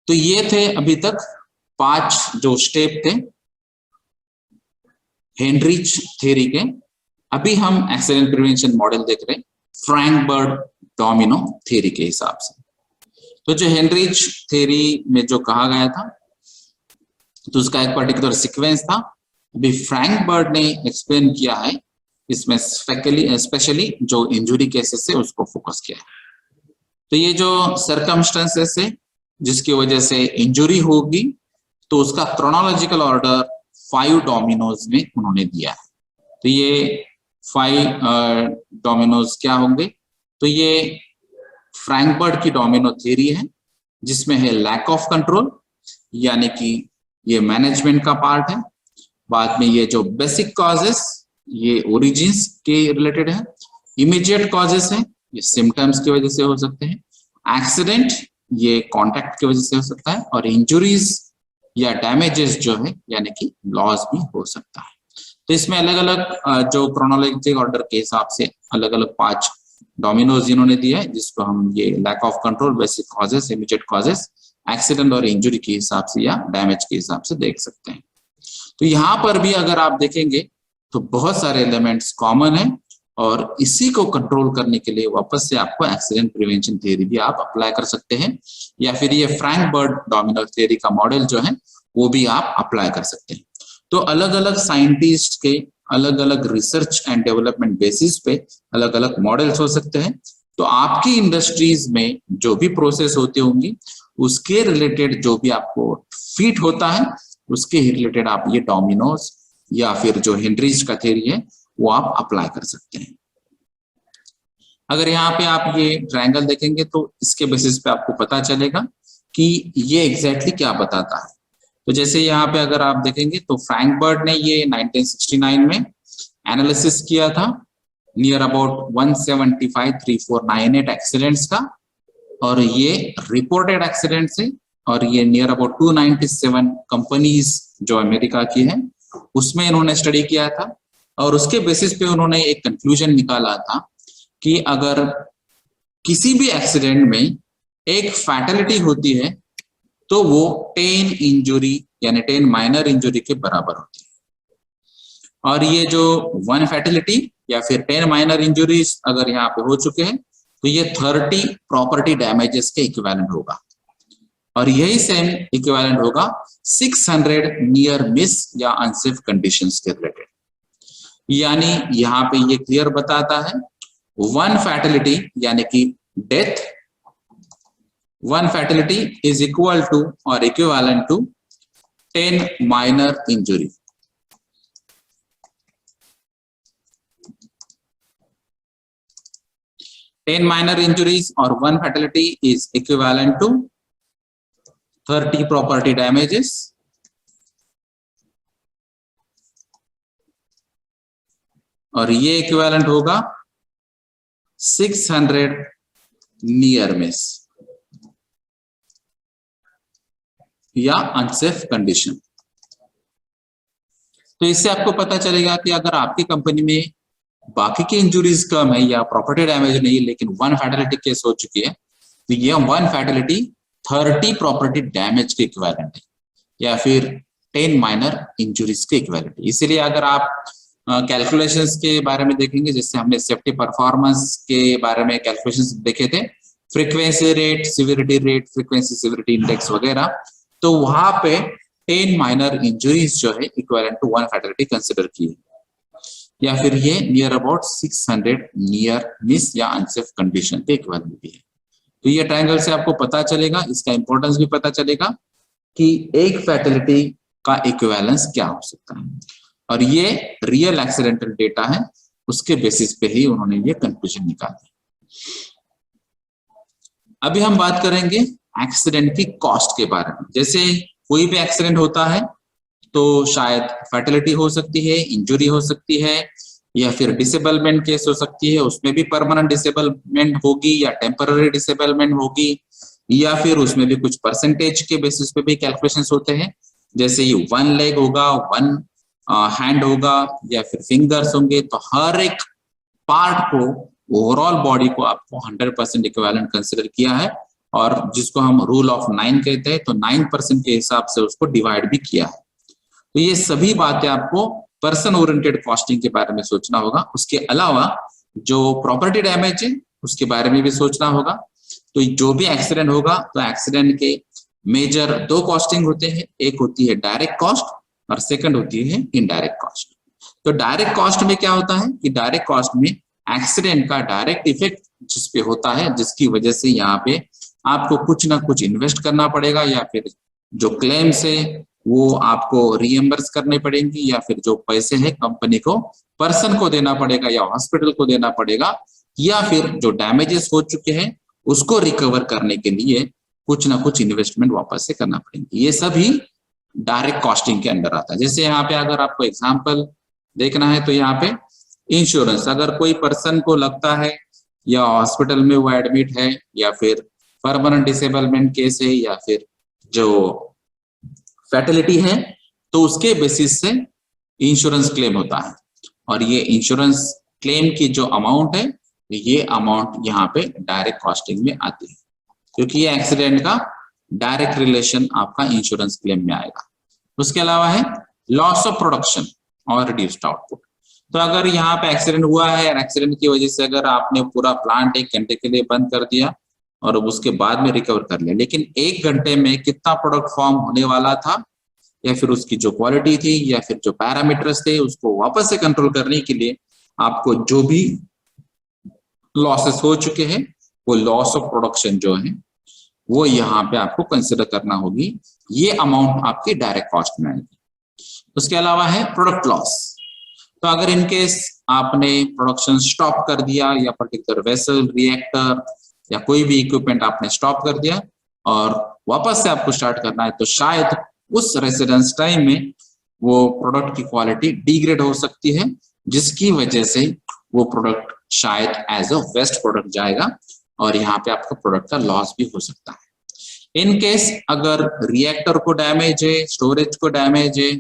तो ये थे अभी तक 5 जो स्टेप थे हेनरिच थ्योरी के। अभी हम एक्सीडेंट प्रिवेंशन मॉडल देख रहे हैं फ्रैंक बर्ड डोमिनो थ्योरी के हिसाब से। तो जो हेनरिच थ्योरी में जो कहा गया था तो उसका एक पर्टिकुलर सीक्वेंस था। अभी फ्रैंक बर्ड ने एक्सप्लेन किया है, इसमें स्पेशली जो इंजुरी केसेस है उसको फोकस किया है। तो ये जो सर्कमस्टेंसेस है जिसकी वजह से इंजुरी होगी तो उसका क्रोनोलॉजिकल ऑर्डर 5 डोमिनोज में उन्होंने दिया है। तो ये 5 डोमिनोज क्या होंगे? तो ये फ्रैंक बर्ड की डोमिनो थ्योरी है जिसमें है लैक ऑफ कंट्रोल, यानी कि ये मैनेजमेंट का पार्ट है। बाद में ये जो बेसिक कॉजेस ये ओरिजिन्स के रिलेटेड है। इमीडिएट कॉजेस है, ये सिम्टम्स की वजह से हो सकते हैं। एक्सीडेंट ये कॉन्टैक्ट की वजह से हो सकता है। और इंजुरीज या डैमेजेस जो है यानी कि लॉस भी हो सकता है। तो इसमें अलग अलग जो क्रोनोलॉजिकल ऑर्डर के हिसाब से अलग अलग 5 डोमिनोज इन्होंने दिया है, जिसको हम ये lack of control, basic causes, immediate causes, accident और इंजुरी के हिसाब से या डैमेज के हिसाब से देख सकते हैं। तो यहाँ पर भी अगर आप देखेंगे तो बहुत सारे एलिमेंट्स कॉमन है और इसी को कंट्रोल करने के लिए वापस से आपको एक्सीडेंट प्रिवेंशन थ्योरी भी आप अप्लाई कर सकते हैं, या फिर ये फ्रैंक बर्ड डोमिनो थ्योरी का मॉडल जो है वो भी आप अप्लाई कर सकते हैं। तो अलग अलग साइंटिस्ट के अलग अलग रिसर्च एंड डेवलपमेंट बेसिस पे अलग अलग मॉडल्स हो सकते हैं। तो आपकी इंडस्ट्रीज में जो भी प्रोसेस होती होंगी उसके रिलेटेड जो भी आपको फिट होता है उसके रिलेटेड आप ये डोमिनोज या फिर जो हेनरिच का थ्योरी है वो आप अप्लाई कर सकते हैं। अगर यहाँ पे आप ये ट्रायंगल देखेंगे तो इसके बेसिस पे आपको पता चलेगा कि ये एग्जैक्टली क्या बताता है। तो जैसे यहाँ पे अगर आप देखेंगे तो फ्रैंक बर्ड ने ये 1969 में एनालिसिस किया था नियर अबाउट 175,3498 एक्सीडेंट्स का, और ये रिपोर्टेड एक्सीडेंट्स है, और ये नियर अबाउट 297 कंपनीज जो अमेरिका की है उसमें इन्होंने स्टडी किया था। और उसके बेसिस पे उन्होंने एक कंक्लूजन निकाला था कि अगर किसी भी एक्सीडेंट में एक फैटेलिटी होती है तो वो 10 इंजुरी यानी 10 माइनर इंजुरी के बराबर होती है। और ये जो 1 फैटेलिटी या फिर 10 माइनर इंजुरीज अगर यहाँ पे हो चुके हैं तो ये 30 प्रॉपर्टी डैमेजेस के इक्विवेलेंट होगा, और यही सेम इक्विवेलेंट होगा 600 नियर मिस या अनसेफ कंडीशंस के रिलेटेड। यानी यहाँ पे ये क्लियर बताता है 1 फैटेलिटी यानी कि death, 1 fatality is equal to और equivalent to 10 minor injury. Ten minor injuries और 1 fatality is equivalent to 30 property damages, और ये इक्विवेलेंट होगा 600 नियर मिस या अनसेफ कंडीशन। तो इससे आपको पता चलेगा कि अगर आपकी कंपनी में बाकी की इंजुरीज कम है या प्रॉपर्टी डैमेज नहीं है लेकिन 1 फैटेलिटी केस हो चुकी है तो ये 1 फैटेलिटी 30 प्रॉपर्टी डैमेज के इक्विवेलेंट है या फिर 10 माइनर इंजुरीज के इक्विवेलेंट है। इसीलिए अगर आप कैलकुलेशंस के बारे में देखेंगे, जैसे हमने सेफ्टी परफॉर्मेंस के बारे में कैलकुलेशंस देखे थे, frequency rate, severity rate, frequency severity index वगैरह, तो वहां पे 10 माइनर इंजुरीज जो है इक्विवेलेंट टू 1 फैटेलिटी कंसिडर की है, या फिर ये नियर अबाउट 600 नियर मिस या अनसेफ कंडीशन के इक्विवेलेंट भी है। तो ये ट्रायंगल से आपको पता चलेगा, इसका इंपॉर्टेंस भी पता चलेगा कि एक फैटेलिटी का इक्विवेलेंस क्या हो सकता है, और ये रियल एक्सीडेंटल डेटा है, उसके बेसिस पे ही उन्होंने ये कंक्लूजन निकाला। अभी हम बात करेंगे एक्सीडेंट की कॉस्ट के बारे में। जैसे कोई भी एक्सीडेंट होता है तो शायद फैटेलिटी हो सकती है, इंजुरी हो सकती है, या फिर डिसेबलमेंट केस हो सकती है, उसमें भी परमानेंट डिसेबलमेंट होगी या टेम्पररी डिसेबलमेंट होगी, या फिर उसमें भी कुछ परसेंटेज के बेसिस पे भी कैलकुलेशंस होते हैं। जैसे ये 1 लेग होगा, 1 हैंड होगा, या फिर फिंगर्स होंगे, तो हर एक पार्ट को, ओवरऑल बॉडी को आपको 100% इक्विवेलेंट कंसिडर किया है और जिसको हम रूल ऑफ 9 कहते हैं, तो 9% के हिसाब से उसको डिवाइड भी किया है। तो ये सभी बातें आपको पर्सन ओरिएंटेड कॉस्टिंग के बारे में सोचना होगा। उसके अलावा जो प्रॉपर्टी डैमेज है उसके बारे में भी सोचना होगा। तो जो भी एक्सीडेंट होगा तो एक्सीडेंट के मेजर 2 कॉस्टिंग होते हैं, एक होती है डायरेक्ट कॉस्ट और सेकंड होती है इनडायरेक्ट कॉस्ट। तो डायरेक्ट कॉस्ट में क्या होता है कि डायरेक्ट कॉस्ट में एक्सीडेंट का डायरेक्ट इफेक्ट जिस पे होता है, जिसकी वजह से यहाँ पे आपको कुछ ना कुछ इन्वेस्ट करना पड़ेगा, या फिर जो क्लेम्स है वो आपको रीएम्बर्स करने पड़ेंगे, या फिर जो पैसे हैं कंपनी को पर्सन को देना पड़ेगा या हॉस्पिटल को देना पड़ेगा, या फिर जो डैमेजेस हो चुके हैं उसको रिकवर करने के लिए कुछ ना कुछ इन्वेस्टमेंट वापस से करना पड़ेगा। ये सभी डायरेक्ट कॉस्टिंग के अंदर आता है। जैसे यहाँ पे अगर आपको एग्जांपल देखना है तो यहाँ पे इंश्योरेंस, अगर कोई पर्सन को लगता है या हॉस्पिटल में वो एडमिट है, या फिर परमानेंट डिसेबलमेंट केस है, या फिर जो फैटिलिटी है, तो उसके बेसिस से इंश्योरेंस क्लेम होता है। और ये इंश्योरेंस क्लेम की जो अमाउंट है, ये अमाउंट यहाँ पे डायरेक्ट कॉस्टिंग में आती है, क्योंकि ये एक्सीडेंट का डायरेक्ट रिलेशन आपका इंश्योरेंस क्लेम में आएगा। उसके अलावा है लॉस ऑफ प्रोडक्शन और रिड्यूस्ड आउटपुट। तो अगर यहाँ पे एक्सीडेंट हुआ है और एक्सीडेंट की वजह से अगर आपने पूरा प्लांट 1 घंटे के लिए बंद कर दिया और उसके बाद में रिकवर कर लिया, लेकिन 1 घंटे में कितना प्रोडक्ट फॉर्म होने वाला था, या फिर उसकी जो क्वालिटी थी, या फिर जो पैरामीटर्स थे, उसको वापस से कंट्रोल करने के लिए आपको जो भी लॉसेस हो चुके हैं, वो लॉस ऑफ प्रोडक्शन जो है वो यहाँ पे आपको कंसिडर करना होगी। ये अमाउंट आपकी डायरेक्ट कॉस्ट में आएगी। उसके अलावा है प्रोडक्ट लॉस। तो अगर इन केस आपने प्रोडक्शन स्टॉप कर दिया, या पर्टिकुलर वेसल, रिएक्टर या कोई भी इक्विपमेंट आपने स्टॉप कर दिया और वापस से आपको स्टार्ट करना है, तो शायद उस रेसिडेंस टाइम में वो प्रोडक्ट की क्वालिटी डिग्रेड हो सकती है, जिसकी वजह से वो प्रोडक्ट शायद एज अ वेस्ट प्रोडक्ट जाएगा और यहाँ पे आपका प्रोडक्ट का लॉस भी हो सकता है। इन केस अगर रिएक्टर को डैमेज है, स्टोरेज को डैमेज है,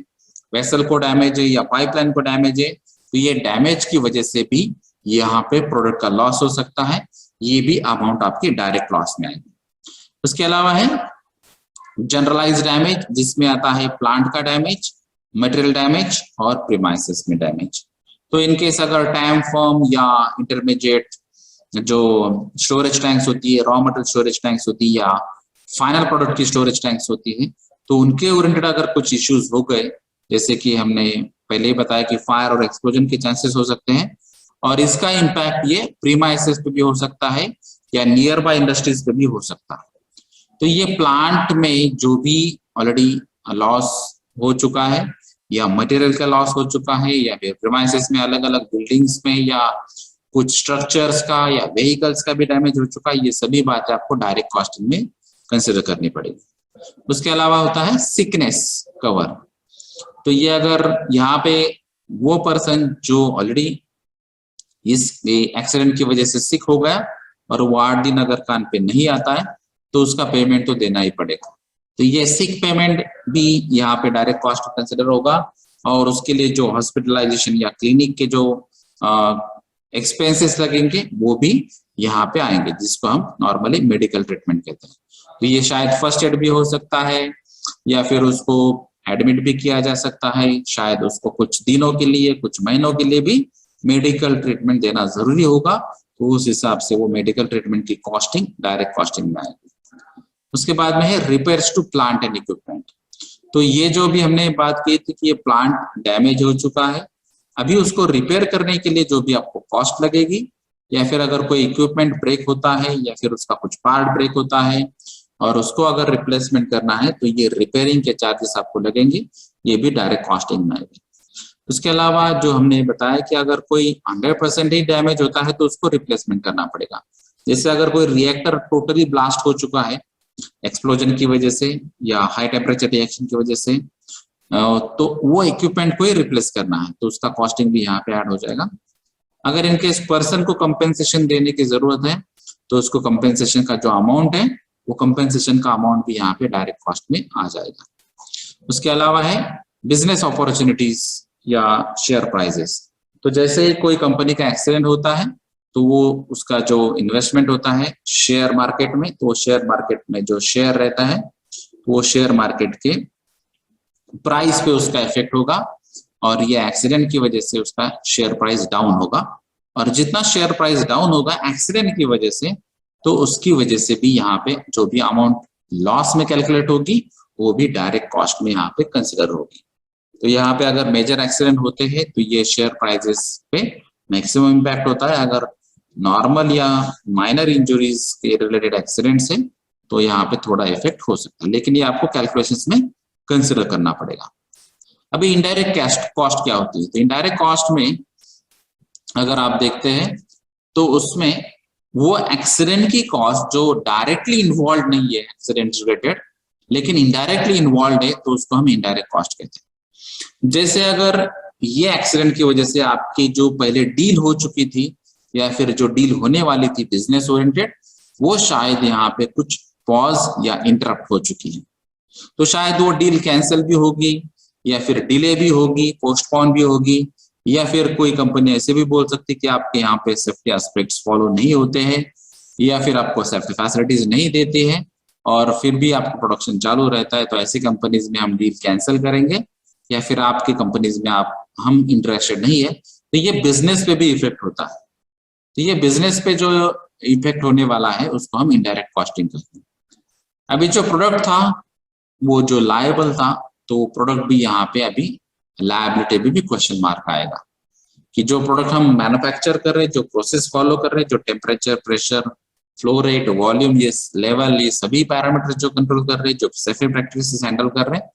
वेसल को डैमेज है, या पाइपलाइन को डैमेज है, तो ये डैमेज की वजह से भी यहाँ पे प्रोडक्ट का लॉस हो सकता है। ये भी अमाउंट आपकी डायरेक्ट लॉस में आएगी। उसके अलावा है जनरलाइज डैमेज, जिसमें आता है प्लांट का डैमेज, मटेरियल डैमेज और प्रीमाइसेस में डैमेज। तो इनकेस अगर टैंक फॉर्म या इंटरमीडिएट जो स्टोरेज टैंक्स होती है, रॉ मटेरियल स्टोरेज टैंक्स होती है, या फाइनल प्रोडक्ट की स्टोरेज टैंक्स होती है, तो उनके ओरिएंटेड अगर कुछ इश्यूज हो गए, जैसे कि हमने पहले ही बताया कि फायर और एक्सप्लोजन के चांसेस हो सकते हैं, और इसका इम्पैक्ट ये प्रीमाइसेस पे भी हो सकता है या नियर बाय इंडस्ट्रीज पे भी हो सकता है। तो ये प्लांट में जो भी ऑलरेडी लॉस हो चुका है, या मटेरियल का लॉस हो चुका है, या फिर प्रीमाइसेस में अलग अलग बिल्डिंग्स में या कुछ स्ट्रक्चर्स का या व्हीकल्स का भी डैमेज हो चुका है, ये सभी बातें आपको डायरेक्ट कॉस्टिंग में कंसिडर करनी पड़ेगी। उसके अलावा होता है सिकनेस कवर। तो ये अगर यहाँ पे वो पर्सन जो ऑलरेडी इस एक्सीडेंट की वजह से सिक हो गया और वो 8 दिन अगर काम पे नहीं आता है, तो उसका पेमेंट तो देना ही पड़ेगा। तो ये सिक पेमेंट भी यहाँ पे डायरेक्ट कॉस्ट कंसिडर होगा, और उसके लिए जो हॉस्पिटलाइजेशन या क्लिनिक के जो एक्सपेंसेस लगेंगे वो भी यहाँ पे आएंगे, जिसको हम नॉर्मली मेडिकल ट्रीटमेंट कहते हैं। तो ये शायद फर्स्ट एड भी हो सकता है, या फिर उसको एडमिट भी किया जा सकता है, शायद उसको कुछ दिनों के लिए, कुछ महीनों के लिए भी मेडिकल ट्रीटमेंट देना जरूरी होगा। तो उस हिसाब से वो मेडिकल ट्रीटमेंट की कॉस्टिंग डायरेक्ट कॉस्टिंग में आएगी। उसके बाद में है repairs to plant and equipment. तो ये जो भी हमने बात की थी कि ये प्लांट डैमेज हो चुका है, अभी उसको रिपेयर करने के लिए जो भी आपको कॉस्ट लगेगी, या फिर अगर कोई इक्विपमेंट ब्रेक होता है या फिर उसका कुछ पार्ट ब्रेक होता है और उसको अगर रिप्लेसमेंट करना है, तो ये रिपेयरिंग के चार्जेस आपको लगेंगे, ये भी डायरेक्ट कॉस्टिंग में आएगी। उसके अलावा जो हमने बताया कि अगर कोई 100% ही डैमेज होता है तो उसको रिप्लेसमेंट करना पड़ेगा। जैसे अगर कोई रिएक्टर टोटली ब्लास्ट हो चुका है एक्सप्लोजन की वजह से या हाई टेम्परेचर रिएक्शन की वजह से, तो वो इक्विपमेंट को ही रिप्लेस करना है, तो उसका कॉस्टिंग भी यहाँ पे ऐड हो जाएगा। अगर इनकेस पर्सन को कंपेंसेशन देने की जरूरत है, तो उसको कंपेंसेशन का जो अमाउंट है, वो कंपेंसेशन का अमाउंट भी यहाँ पे डायरेक्ट कॉस्ट में आ जाएगा। उसके अलावा है बिजनेस अपॉर्चुनिटीज या शेयर प्राइजेस। तो जैसे कोई कंपनी का एक्सीडेंट होता है, तो वो उसका जो इन्वेस्टमेंट होता है शेयर मार्केट में, तो शेयर मार्केट में जो शेयर रहता है वो शेयर मार्केट के प्राइस पे उसका इफेक्ट होगा, और ये एक्सीडेंट की वजह से उसका शेयर प्राइस डाउन होगा। और जितना शेयर प्राइस डाउन होगा एक्सीडेंट की वजह से, तो उसकी वजह से भी यहाँ पे जो भी अमाउंट लॉस में कैलकुलेट होगी वो भी डायरेक्ट कॉस्ट में यहाँ पे कंसिडर होगी। तो यहाँ पे अगर मेजर एक्सीडेंट होते हैं तो ये शेयर प्राइसेस पे मैक्सिमम इम्पैक्ट होता है। अगर नॉर्मल या माइनर इंजुरीज के रिलेटेड एक्सीडेंट से तो यहाँ पे थोड़ा इफेक्ट हो सकता है, लेकिन ये आपको कैलकुलेशंस में कंसिडर करना पड़ेगा। अभी इनडायरेक्ट कॉस्ट क्या होती है? तो इनडायरेक्ट कॉस्ट में अगर आप देखते हैं तो उसमें वो एक्सीडेंट की कॉस्ट जो डायरेक्टली इन्वॉल्व नहीं है एक्सीडेंट रिलेटेड, लेकिन इनडायरेक्टली इन्वॉल्व है, तो उसको हम इनडायरेक्ट कॉस्ट कहते हैं। जैसे अगर ये एक्सीडेंट की वजह से आपकी जो पहले डील हो चुकी थी या फिर जो डील होने वाली थी बिजनेस ओरिएंटेड, वो शायद यहाँ पे कुछ पॉज या इंटरप्ट हो चुकी है, तो शायद वो डील कैंसिल भी होगी या फिर डिले भी होगी, पोस्टपोन भी होगी, या फिर कोई कंपनी ऐसे भी बोल सकती कि आपके यहाँ पे सेफ्टी एस्पेक्ट्स फॉलो नहीं होते हैं, या फिर आपको सेफ्टी फैसिलिटीज नहीं देते हैं और फिर भी आपका प्रोडक्शन चालू रहता है, तो ऐसी कंपनीज में हम डील कैंसिल करेंगे, या फिर आपकी कंपनीज में हम इंटरेस्टेड नहीं है, तो ये बिजनेस पे भी इफेक्ट होता है। तो ये बिजनेस पे जो इफेक्ट होने वाला है उसको हम इनडायरेक्ट कॉस्टिंग कहते हैं। अभी जो प्रोडक्ट था वो जो लायबल था, तो प्रोडक्ट भी यहाँ पे अभी लायबिलिटी भी क्वेश्चन मार्क आएगा कि जो प्रोडक्ट हम मैन्युफैक्चर कर रहे हैं, जो प्रोसेस फॉलो कर रहे हैं, जो temperature, pressure, flow rate, volume, ये लेवल, ये सभी पैरामीटर जो कंट्रोल कर रहे हैं, जो सेफ्टी प्रैक्टिसेस हैंडल कर रहे हैं,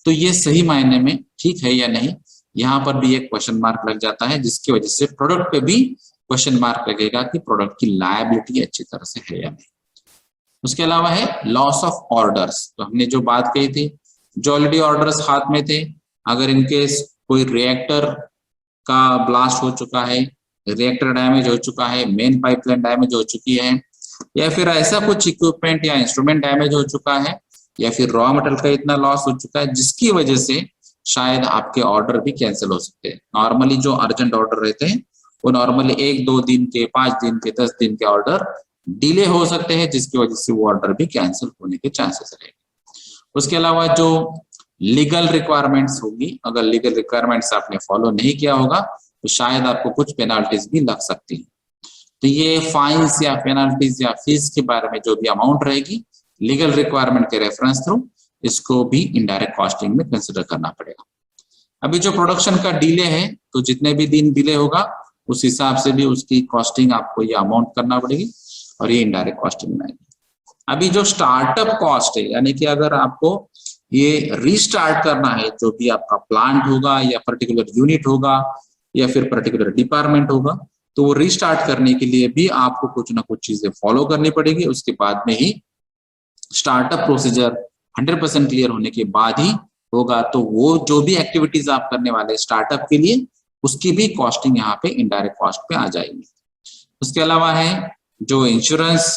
तो ये सही मायने में ठीक है या नहीं, यहाँ पर भी एक क्वेश्चन मार्क लग जाता है, जिसकी वजह से प्रोडक्ट पे भी क्वेश्चन मार्क लगेगा कि प्रोडक्ट की लायबिलिटी अच्छी तरह से है या नहीं। उसके अलावा है लॉस ऑफ ऑर्डर्स। तो हमने जो बात कही थी, जो ऑलरेडी ऑर्डर्स हाथ में थे, अगर इनकेस कोई रिएक्टर का ब्लास्ट हो चुका है, रिएक्टर डैमेज हो चुका है, मेन पाइपलाइन डैमेज हो चुकी है, या फिर ऐसा कुछ इक्विपमेंट या इंस्ट्रूमेंट डैमेज हो चुका है, या फिर रॉ मटेरियल का इतना लॉस हो चुका है जिसकी वजह से शायद आपके ऑर्डर भी कैंसिल हो सकते हैं। नॉर्मली जो अर्जेंट ऑर्डर रहते हैं वो नॉर्मली 1-2 दिन के, 5 दिन के, 10 दिन के ऑर्डर डिले हो सकते हैं, जिसकी वजह से वो ऑर्डर भी कैंसिल होने के चांसेस रहेंगे। उसके अलावा जो लीगल रिक्वायरमेंट्स होगी, अगर लीगल रिक्वायरमेंट्स आपने फॉलो नहीं किया होगा तो शायद आपको कुछ पेनाल्टीज भी लग सकती है। तो ये फाइन्स या पेनाल्टीज या फीस के बारे में जो भी अमाउंट रहेगी लीगल रिक्वायरमेंट के रेफरेंस थ्रू, इसको भी इनडायरेक्ट कॉस्टिंग में कंसिडर करना पड़ेगा। अभी जो प्रोडक्शन का डिले है, तो जितने भी दिन डिले होगा उस हिसाब से भी उसकी कॉस्टिंग आपको ये अमाउंट करना पड़ेगी, और ये इनडायरेक्ट कॉस्टिंग में आएगी। अभी जो स्टार्टअप कॉस्ट है, यानी कि अगर आपको ये रीस्टार्ट करना है, जो भी आपका प्लांट होगा या पर्टिकुलर यूनिट होगा या फिर पर्टिकुलर डिपार्टमेंट होगा, तो वो रीस्टार्ट करने के लिए भी आपको कुछ ना कुछ चीजें फॉलो करनी पड़ेगी। उसके बाद में ही स्टार्टअप प्रोसीजर 100% क्लियर होने के बाद ही होगा, तो वो जो भी एक्टिविटीज आप करने वाले स्टार्टअप के लिए, उसकी भी कॉस्टिंग यहाँ पे इनडायरेक्ट कॉस्ट पे आ जाएगी। उसके अलावा है जो इंश्योरेंस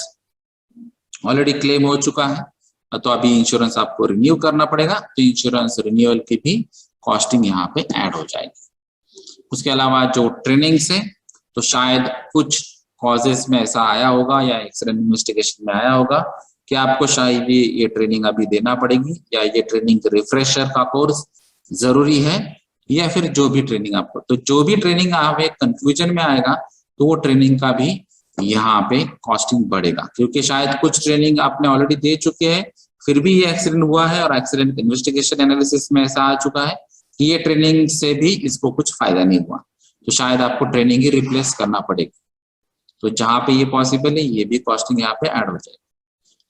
ऑलरेडी क्लेम हो चुका है, तो अभी इंश्योरेंस आपको रिन्यू करना पड़ेगा, तो इंश्योरेंस रिन्यूअल की भी कॉस्टिंग यहाँ पे ऐड हो जाएगी। उसके अलावा जो ट्रेनिंग्स है, तो शायद कुछ कॉजेस में ऐसा आया होगा या एक्सीडेंट इन्वेस्टिगेशन में आया होगा कि आपको शायद ये ट्रेनिंग अभी देना पड़ेगी, या ये ट्रेनिंग रिफ्रेशर का कोर्स जरूरी है, या फिर जो भी ट्रेनिंग आपको, तो जो भी ट्रेनिंग आप एक कंफ्यूजन में आएगा तो वो ट्रेनिंग का भी यहाँ पे कॉस्टिंग बढ़ेगा, क्योंकि शायद कुछ ट्रेनिंग आपने ऑलरेडी दे चुके हैं फिर भी ये एक्सीडेंट हुआ है, और एक्सीडेंट इन्वेस्टिगेशन एनालिसिस में ऐसा आ चुका है कि ये ट्रेनिंग से भी इसको कुछ फायदा नहीं हुआ, तो शायद आपको ट्रेनिंग ही रिप्लेस करना पड़ेगी। तो जहां पे ये पॉसिबल है ये भी कॉस्टिंग यहाँ पे ऐड हो जाएगी।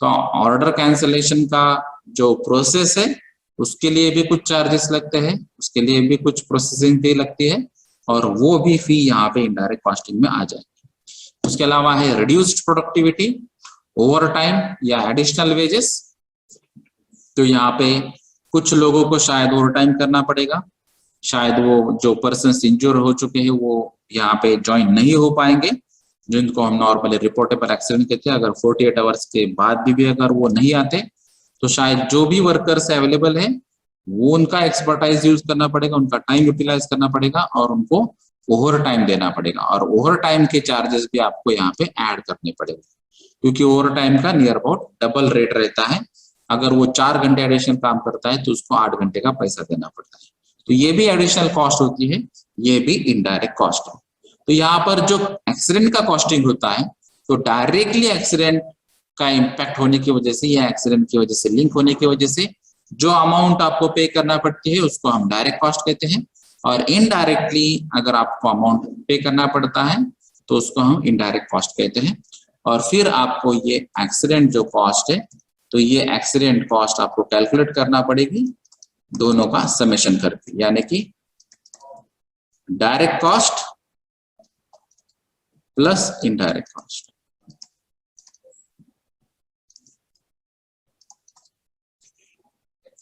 तो ऑर्डर कैंसिलेशन का जो प्रोसेस है उसके लिए भी कुछ चार्जेस लगते हैं, उसके लिए भी कुछ प्रोसेसिंग फी लगती है, और वो भी फी यहाँ पे इनडायरेक्ट कॉस्टिंग में आ जाएगी। उसके अलावा है रिड्यूस्ड प्रोडक्टिविटी, ओवर टाइम या एडिशनल वेजेस। तो यहाँ पे कुछ लोगों को शायद ओवर टाइम करना पड़ेगा, शायद वो जो पर्सन इंजर हो चुके हैं वो यहाँ पे ज्वाइन नहीं हो पाएंगे, जिनको हम नॉर्मली रिपोर्टेबल एक्सीडेंट कहते हैं। अगर 48 आवर्स के बाद भी अगर वो नहीं आते तो शायद जो भी वर्कर्स अवेलेबल है वो उनका एक्सपर्टाइज यूज करना पड़ेगा, उनका टाइम यूटिलाइज करना पड़ेगा, और उनको ओवर टाइम देना पड़ेगा और ओवर टाइम के चार्जेस भी आपको यहाँ पे ऐड करने पड़ेंगे, क्योंकि ओवर टाइम का नियर अबाउट डबल रेट रहता है। अगर वो 4 घंटे एडिशनल काम करता है तो उसको 8 घंटे का पैसा देना पड़ता है। तो ये भी एडिशनल कॉस्ट होती है, ये भी इनडायरेक्ट कॉस्ट है। तो यहाँ पर जो एक्सीडेंट का कॉस्टिंग होता है, तो डायरेक्टली एक्सीडेंट का इम्पैक्ट होने की वजह से या एक्सीडेंट की वजह से लिंक होने की वजह से जो अमाउंट आपको पे करना पड़ती है उसको हम डायरेक्ट कॉस्ट कहते हैं, और इनडायरेक्टली अगर आपको अमाउंट पे करना पड़ता है तो उसको हम इनडायरेक्ट कॉस्ट कहते हैं। और फिर आपको ये एक्सीडेंट जो कॉस्ट है, तो ये एक्सीडेंट कॉस्ट आपको कैलकुलेट करना पड़ेगी दोनों का समेशन करके, यानी कि direct cost plus indirect cost.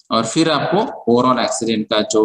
और फिर आपको ओवरऑल एक्सीडेंट का जो